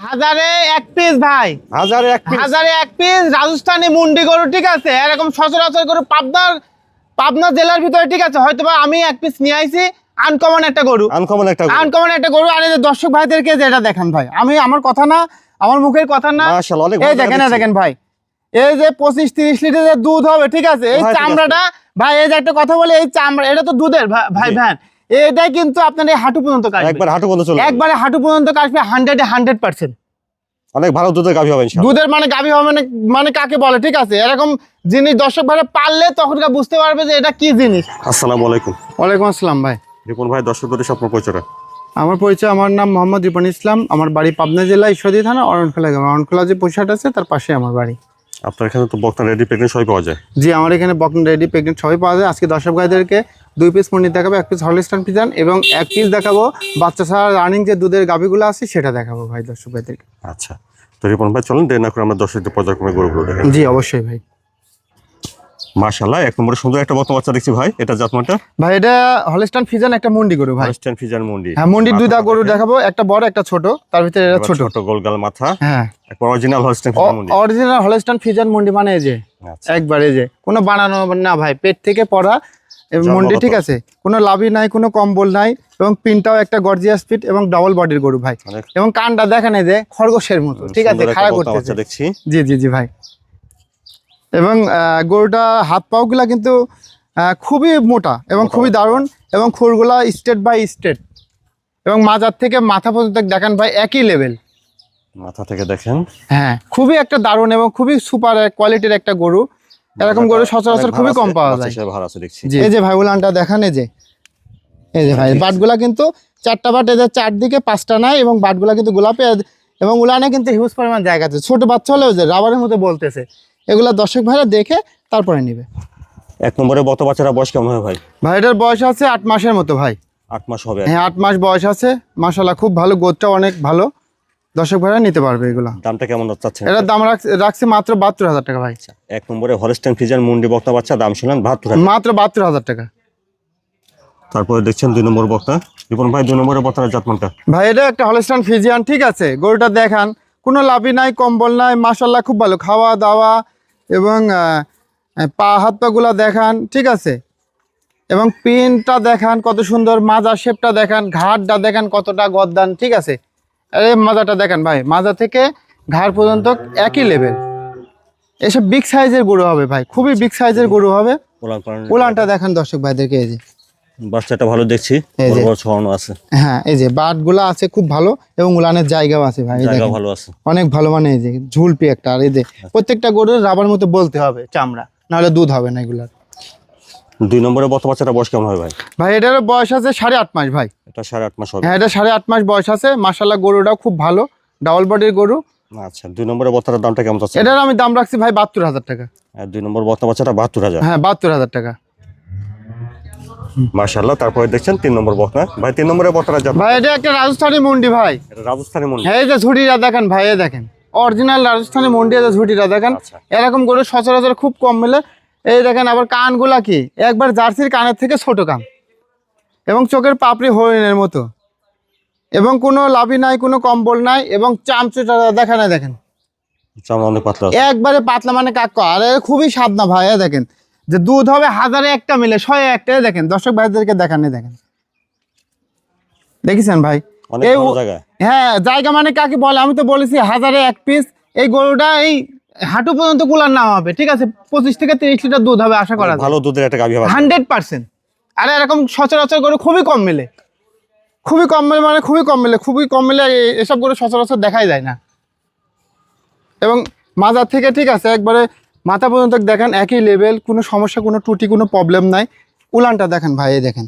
হাজারে এক পিস ভাই, হাজারে এক পিস রাজস্থানী মুন্ডি গরু, ঠিক আছে। এরকম সচরাচর গরু পাবনা জেলার ভিতরে, ঠিক আছে। হয়তো বা আমি এক পিস নিয়ে আইছি, আনকমন একটা গরু। আর এই যে দর্শক ভাইদেরকে যেটা দেখান ভাই, আমি আমার কথা না, আমার মুখের কথা না, এই দেখেন ভাই, এই যে 25-30 লিটারের দুধ হবে, ঠিক আছে। এই চামড়াটা ভাই, এই যে একটা কথা বলি, এই চামড়া এটা তো দুধের ভাই ভ্যান, এটাই কিন্তু আপনার এই হাঁটু পর্যন্ত কাটবে, একবারে হাঁটু পর্যন্ত কাটবে, 100% অনেক ভালো দুধের গাভী হবে ইনশাআল্লাহ। দুধের মানে গাভী হবে মানে কাকে বলে, ঠিক আছে। এরকম জিনিস দর্শক ভাইরা পারলে তখন বুঝতে পারবে যে এটা কি জিনিস। আসসালামু আলাইকুম। ওয়ালাইকুম আসসালাম ভাই। রিপন ভাই, দর্শকদের স্বপ্ন পরিচয়। আমার পরিচয়, আমার নাম মোহাম্মদ রিপন ইসলাম, আমার বাড়ি পাবনা জেলা ঈশ্বরদী থানা অরণখোলা গ্রাম। অরণখোলা যে পোশাক আছে তার পাশে আমার বাড়ি। আপনার এখানে তো বকনা রেডি প্রেগনেন্ট সবই পাওয়া যায়? জি, আমার এখানে বকনা রেডি প্রেগনেন্ট সবই পাওয়া যায়। আজকে দর্শক ভাইদেরকে 2 পিস মুন্ডি দেখাবো, 1 পিস হলস্টাইন ফ্রিজিয়ান এবং 1 পিস দেখাবো বাচ্চা ছাড়া রানিং যে দুধের গাভীগুলো আছে সেটা দেখাবো ভাই দর্শক ভাইদেরকে। আচ্ছা, তো রিপন ভাই চলুন দেরি না করে আমরা দর্শকদের পর্যায়ক্রমে গরুগুলো দেখাই। জি অবশ্যই ভাই। মাশাআল্লাহ, এক নম্বরে সুন্দর একটা বকনা বাচ্চা দেখছি ভাই। এটা জাতমানটা ভাই, এটা হলস্টাইন ফ্রিজিয়ান একটা মুন্ডি গরু ভাই। হলস্টাইন ফ্রিজিয়ান মুন্ডি। হ্যাঁ, মুন্ডির দুইটা গরু দেখাবো, একটা বড় একটা ছোট, তার ভিতরে এটা ছোট গোলগাল মাথা। হ্যাঁ, একবার অরিজিনাল হলস্টাইন ফ্রিজিয়ান মুন্ডি। অরিজিনাল হলস্টাইন ফ্রিজিয়ান মুন্ডি মানে এই যে একবারে যে কোনো বানানো না ভাই, পেট থেকে পড়া মুন্ডি, ঠিক আছে। কোনো লাভি নাই, কোনো কম্বল নাই, এবং পিনটাও একটা গর্জিয়াস ফিট এবং ডাবল বডির গরু ভাই। এবং কানটা দেখেন এই যে খরগোশের মতো, ঠিক আছে, খাড়া করতেছে দেখছি। জি জি জি ভাই। এবং গরুটা হাত পাও গুলা কিন্তু খুবই মোটা এবং খুবই দারুণ, এবং খুরগুলা স্টেট বাই স্টেট, এবং মাজার থেকে মাথা পর্যন্ত দেখেন ভাই একই লেভেল। মাথা থেকে দেখেন, হ্যাঁ, খুবই একটা দারুণ এবং খুবই সুপার কোয়ালিটির একটা গরু। এরকম গরু সচরাচর খুবই কম পাওয়া যায়। এই যে ভাই উলানটা দেখান, এই যে ভাই বাটগুলা কিন্তু 4টা বাট, এদের 4 দিকে 5টা নাই, এবং বাটগুলা কিন্তু গোলাপি, এবং উলানে কিন্তু হিউজ পরিমাণ জায়গা আছে। ছোট বাচ্চা হলেও যে রাবারের মতো বলতেছে, এগুলা দর্শক ভাইরা দেখে তারপরে নিবে। এক নম্বরে বকনা বাচ্চারা বয়স কেমন হবে ভাই? ভাই, এটার বয়স আছে 8 মাসের মতো ভাই। 8 মাস হবে? হ্যাঁ, 8 মাস বয়স আছে। মাশাআল্লাহ, খুব ভালো, গোদটা অনেক ভালো, দর্শক ভাইরা নিতে পারবে এগুলা। দামটা কেমন চাচ্ছেন? এটার দাম রাখছি মাত্র 72,000 টাকা ভাই। এক নম্বরে হলস্টাইন ফ্রিজিয়ান মুন্ডি বকনা বাচ্চা, দাম শুনলেন 72,000, মাত্র 72,000 টাকা। তারপরে দেখছেন 2 নম্বর বকনা। রিপন ভাই, 2 নম্বরের বকনার জাতমানটা? ভাই, এটা একটা হলস্টাইন ফ্রিজিয়ান, ঠিক আছে। গরুটা দেখান, কোনো লাভি নাই, কম্বল নাই, মাশাআল্লাহ খুব ভালো খাওয়া দাওয়া, এবং পা হাত পাগুলা দেখান, ঠিক আছে। এবং পিনটা দেখান কত সুন্দর, মাজা শেপটা দেখান, ঘাড়টা দেখান কতটা গদ্দান, ঠিক আছে। আরে মাজাটা দেখেন ভাই, মাজা থেকে ঘাড় পর্যন্ত একই লেভেল। এসব বিগ সাইজের গরু হবে ভাই, খুবই বিগ সাইজের গরু হবে। উলানটা দেখান দর্শক ভাইদেরকে, এই যে বাচ্চাটা ভালো দেখছি, বড় ছড়ানো আছে। হ্যাঁ, এই যে বাটগুলা আছে খুব ভালো, এবং উলানের জায়গাও আছে ভাই, জায়গা ভালো আছে, অনেক ভালো। মানে এই যে ঝুলপি একটা, আর এই যে প্রত্যেকটা গরুর রাবার মতো বলতে হবে চামড়া, নাহলে দুধ হবে না এগুলার। 2 নম্বরে বকনা বাচ্চাটা বয়স কেমন হবে ভাই? ভাই, এটার বয়স আছে 8.5 মাস ভাই। এটা 8.5 মাস হবে? হ্যাঁ, এটা 8.5 মাস বয়স আছে। মাশাআল্লাহ, গরুটাও খুব ভালো, ডাবল বডির গরু। আচ্ছা, 2 নম্বরে বকনার দামটা কেমন আছে? এটার আমি দাম রাখছি ভাই 72,000 টাকা। আর 2 নম্বর বকনা বাচ্চাটা 72,000? হ্যাঁ, 72,000 টাকা। মাশাআল্লাহ, তারপরে দেখছেন 3 নম্বর বকনা। ভাই, 3 নম্বরে বকনার জাত? ভাই, এটা একটা রাজস্থানী মুন্ডি ভাই। এটা রাজস্থানী মুন্ডি? হ্যাঁ, এই যে ঝুটিটা দেখেন ভাই, এই দেখেন অরিজিনাল রাজস্থানী মুন্ডি, এই যে ঝুটিটা দেখেন। এরকম গরু সচরাচর খুব কম মেলে। এই দেখেন, আবার কানগুলা কি একবার জার্সির কানের থেকে ছোট কান, এবং চোখের পাপড়ি হরিণের মতো, এবং কোনো লাভি নাই, কোনো কম্বল নাই, এবং চামচুটা দেখেন, দেখেন চামড়া অনেক পাতলা, একবারে পাতলা মানে কাকা। আর খুবই স্বাদ না ভাই, দেখেন যে দুধ হবে 1000-এ একটা মিলে 100-এ একটা। দেখেন দর্শক ভাইদেরকে দেখান, দেখেন, দেখেছেন ভাই? অনেক ভালো জায়গা। হ্যাঁ, জায়গা মানে কাকে বলে, আমি তো বলেছি 1000-এ এক পিস। এই গরুটা এই হাঁটু পর্যন্ত কুলার নাম হবে, ঠিক আছে। 25 থেকে 30 লিটার দুধ হবে আশা করা যায়, ভালো দুধের একটা গাভী হবে 100%। আর এরকম সচরাচর গরু খুবই কম মেলে, খুবই কম মেলে, মানে খুবই কম মেলে, খুবই কম মেলে। এসব গরু সচরাচর দেখাই যায় না। এবং মাজার থেকে, ঠিক আছে, একবারে মাথা পর্যন্ত দেখেন একই লেভেল, কোনো সমস্যা, কোনো ত্রুটি, কোনো প্রবলেম নাই। উলানটা দেখেন ভাই, এই দেখেন,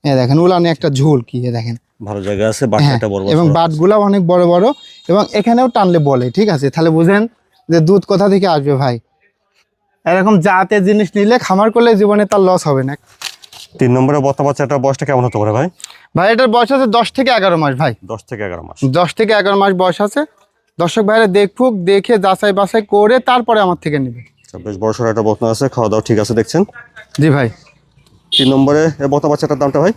দেখেন উলানে একটা ঝুল কি, দেখেন ভালো জায়গা আছে, বাটটা বড় বড়, এবং বাটগুলা অনেক বড় বড়, এবং এখানেও টানলে বলে, ঠিক আছে। তাহলে বুঝেন যে দুধ কোথা থেকে আসবে ভাই। এরকম জাতের জিনিস নিলে খামার করলে জীবনে তার লস হবে না। 3 নম্বরে বকনা বাচ্চাটার বয়সটা কেমন হতে পারে ভাই? ভাই, এটার বয়স আছে 10 থেকে 11 মাস ভাই। 10 থেকে 11 মাস? 10 থেকে 11 মাস বয়স আছে। দর্শক ভাইরা দেখুক, দেখে যাচাই বাছাই করে তারপরে আমার থেকে নেবে। বেশ বড় সড় একটা বকনা আছে, খাওয়া দাওয়া ঠিক আছে দেখছেন? জি ভাই। 3 নম্বরে এই বকনা বাচ্চাটার দামটা ভাই?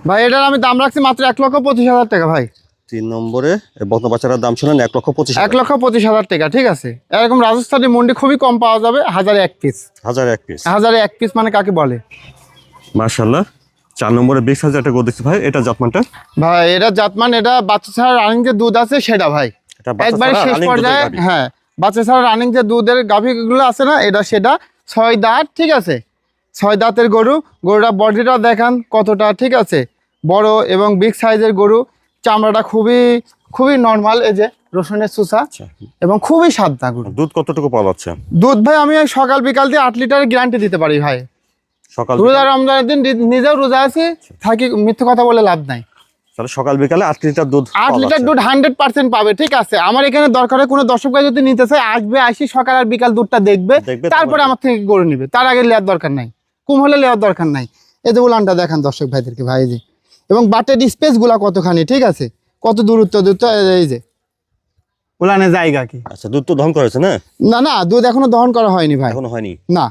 ভাই, এটার আমি দাম রাখছি মাত্র 1,25,000 টাকা ভাই। 3 নম্বরে এই বকনা বাচ্চাটার দাম শুনেন 1,25,000 1,25,000 টাকা, ঠিক আছে। এরকম রাজস্থানী মন্ডি খুবই কম পাওয়া যাবে, 1001 পিস। 1001 পিস, 1001 পিস মানে কাকে বলে? মাশাআল্লাহ। 4 নম্বরে 20,000 একটা গরু দেখছি ভাই, এটা জাতমানটা? ভাই এটা জাতমান, এটা বাচ্চা ছাড়া রানিং যে দুধ আছে সেটা ভাই এটা বাচ্চা একবারে ছাড়া শেষ running দুধের পর্যায়ে। গাভী। হ্যাঁ, বাচ্চা ছাড়া রানিং যে দুধের গাভীগুলো আছে না, এটা সেটা 6 দাঁত, ঠিক আছে। 6 দাঁতের গরু। গরুটা বডিটা দেখান কতটা, ঠিক আছে, বড় এবং বিগ সাইজের গরু। চামড়াটা খুবই খুবই নর্মাল, এই যে রসুনের সুসা, আচ্ছা, এবং খুবই সাদা গরু। দুধ কতটুকু পাওয়া যাচ্ছে? দুধ ভাই আমি ওই সকাল বিকাল দিয়ে 8 লিটারের গ্যারান্টি দিতে পারি ভাই। সকাল রোজা রমজানের দিন নিজেও রোজা আছি, থাকি, মিথ্যে কথা বলে লাভ নাই। তাহলে সকাল বিকালে 8 লিটার দুধ 8 লিটার দুধ 100% পাবে, ঠিক আছে। আমার এখানে দরকার হয় কোনো দর্শক ভাই যদি নিতে চায়, আসবে, আসি সকাল আর বিকাল দুধটা দেখবে, দেখবে, তারপরে আমার থেকে গরু নিবে। তার আগে লেয়ার দরকার নাই, কম হলে লেয়ার দরকার নাই। এই যে উলানটা দেখান দর্শক ভাইদেরকে ভাই, এই যে, এবং বাটের স্পেস গুলা কতখানি, ঠিক আছে, কত দূরত্ব, এই যে উলানের জায়গা কি। আচ্ছা, দুধ তো দহন করেছে না? না না, দুধ এখনো দহন করা হয়নি ভাই, এখনো হয়নি। না।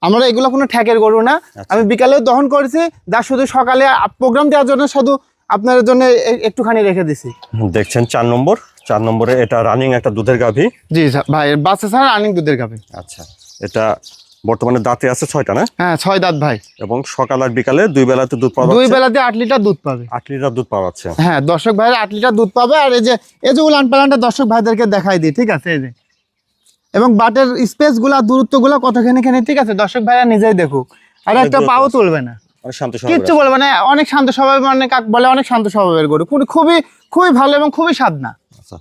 আমরা এগুলো কোনো ঠ্যাকের গরু না। আচ্ছা। আমি বিকালেও দহন করেছি, যা শুধু সকালে প্রোগ্রাম দেওয়ার জন্য শুধু আপনার জন্য একটুখানি রেখে দিছি। দেখছেন 4 নম্বরে এটা রানিং একটা দুধের গাভী। জি ভাই, বাচ্চা ছাড়া রানিং দুধের গাভী। আচ্ছা, এটা বর্তমানে দাঁতে আছে 6টা না? হ্যাঁ, 6 দাঁত ভাই। এবং সকাল আর বিকালে 2 বেলাতে দুধ পাওয়া 2 যাচ্ছে। বেলাতে 8 লিটার দুধ পাবে। 8 লিটার দুধ পাওয়া যাচ্ছে। হ্যাঁ, দর্শক ভাইয়ের 8 লিটার দুধ পাবে। আর এই যে উলান পালানটা দর্শক ভাইদেরকে দেখাই দিই, ঠিক আছে, এই যে, এবং বাটের স্পেস গুলা, দূরত্ব গুলা কতখানি, ঠিক আছে, দর্শক ভাইরা নিজেই দেখুক। আর একটা দূরত্ব পাও আছে। তুলবে না, অনেক শান্ত স্বভাবের কিচ্ছু আছে। বলবে না। অনেক শান্ত স্বভাব, মানে কাক বলে অনেক শান্ত স্বভাবের গরু, খুবই খুবই ভালো এবং খুবই সাধনা। আচ্ছা,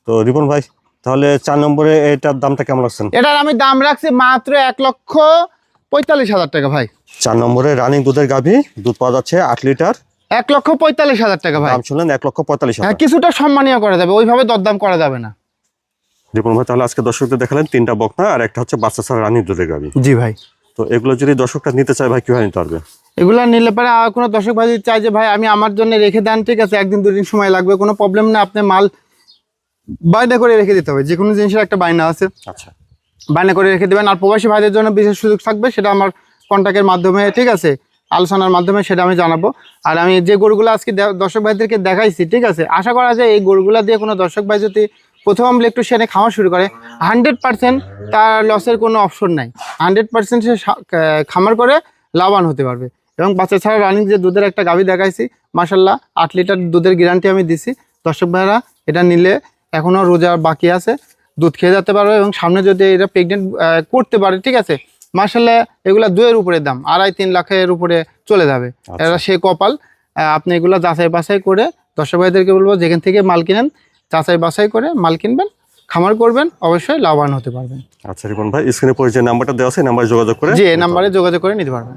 তো রিপন ভাই, তাহলে 4 নম্বরে এটার দামটা কেমন লাগছেন? এটার আমি দাম রাখছি মাত্র 1,45,000 টাকা ভাই। 4 নম্বরে রানিং দুধের গাভী, দুধ পাওয়া যাচ্ছে 8 লিটার, 1,45,000 টাকা ভাই। দাম শুনলেন 1,45,000। হ্যাঁ, কিছুটা সম্মানীয় করা যাবে, ওইভাবে দরদাম করা যাবে না। রিপন ভাই, তাহলে আজকে দর্শকদের দেখালেন 3টা বকনা আর একটা হচ্ছে বাচ্চা ছাড়া রানিং দুধের গাভী। জি ভাই। তো এগুলো যদি দর্শকরা নিতে চায় ভাই, কিভাবে নিতে পারবে? এগুলা নিলে পরে আর কোনো দর্শক ভাই যদি চাই যে ভাই আমি আমার জন্য রেখে দেন, ঠিক আছে, 1 দিন 2 দিন সময় লাগবে, কোনো প্রবলেম না। আপনি মাল বায়না করে রেখে দিতে হবে, যে কোনো জিনিসের একটা বায়না আছে, আচ্ছা, বায়না করে রেখে দেবেন। আর প্রবাসী ভাইদের জন্য বিশেষ সুযোগ থাকবে, সেটা আমার কন্ট্যাক্টের মাধ্যমে, ঠিক আছে, আলোচনার মাধ্যমে সেটা আমি জানাবো। আর আমি যে গরুগুলো আজকে দর্শক ভাইদেরকে দেখাইছি, ঠিক আছে, আশা করা যায় এই গরুগুলো দিয়ে কোনো দর্শক ভাই যদি প্রথম ইলেকট্রিশিয়ানে খাওয়া শুরু করে, 100% তার লসের কোনো অপশন নাই। 100% সে খামার করে লাভবান হতে পারবে। এবং বাচ্চা ছাড়া রানিং যে দুধের একটা গাভী দেখাইছি, মাশাল্লাহ 8 লিটার দুধের গ্যারান্টি আমি দিছি। দর্শক ভাইরা এটা নিলে এখনও রোজা বাকি আছে, দুধ খেয়ে যেতে পারবে। এবং সামনে যদি এটা প্রেগনেন্ট করতে পারে, ঠিক আছে, মাশাল্লাহ এগুলা 2-এর উপরে দাম, 2.5-3 লাখের উপরে চলে যাবে। এটা সে কপাল। আপনি এগুলা যাচাই বাছাই করে দর্শক ভাইদেরকে বলবো, যেখান থেকে মাল কিনেন যাচাই বাছাই করে মাল কিনবেন, খামার করবেন, অবশ্যই লাভবান হতে পারবেন। আচ্ছা রিপন ভাই, স্ক্রিনে পরে যে নাম্বারটা দেওয়া আছে, এই নাম্বারে যোগাযোগ করে জি, এই নাম্বারে যোগাযোগ করে নিতে পারবেন।